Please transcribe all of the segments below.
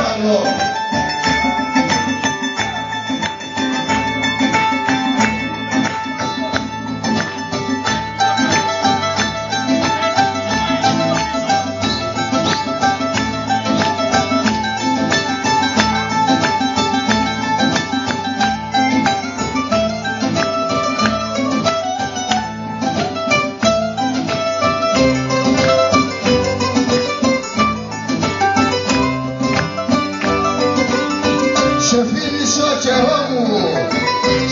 παρακαλώ. Σε φίλησα καιρό μου,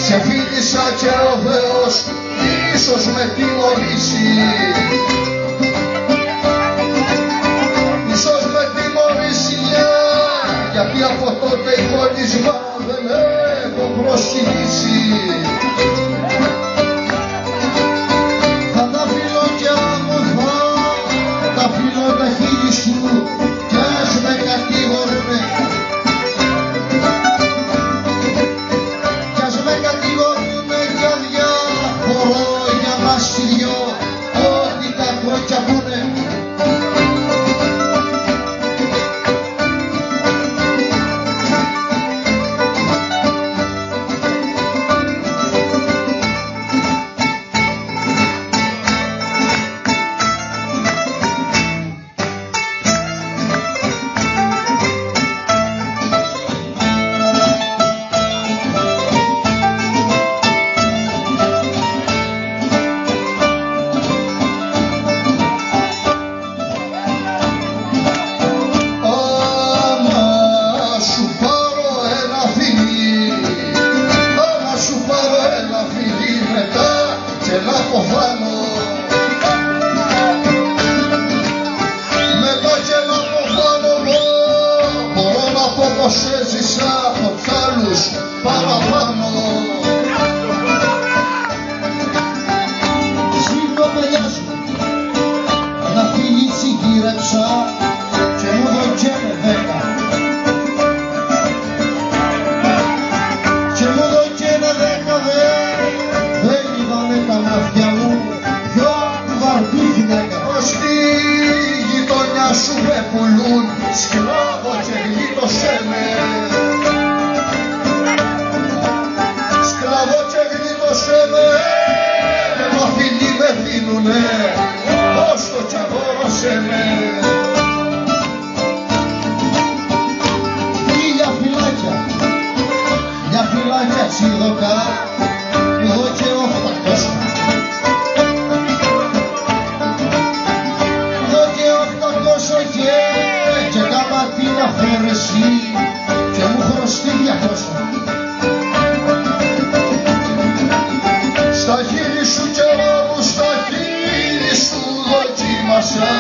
σε φίλησα και ο Θεός ίσως με τιμωρήσει. Ίσως με τιμωρήσει γιατί από τότε εικόνισμα δεν έχω προσκυνήσει. Θα τα φιλώ και αμορφά, τα φιλώ τα χείλη σου κι ας με κατηγορούνε. Ό,τι τα κότσια πούνε. Πως έζησα από κι άλλους παραπάνω. Στην κοπελιά σου να φύγει συγκύρεψα και μου δοκένε 10. Και μου δοκένε 10 δεν είδανε τα μάτια μου δυο βαρδί γυναίκα. Πως τη γειτονιά σου με πουλούν σκλάβο και γλίτωσέ με. Σκλάβο και γλίτωσέ με, ενώ φίλοι με δίνουνε, ώστο και αγόρασέ με. Για φυλάκια τσίδωκα, εδώ και 800. Εδώ και 800 και κάμα την αφαίρεση και μου χρωστεί 200. Στα χείλη σου καιρό μου, στα χείλη σου δοκίμασα.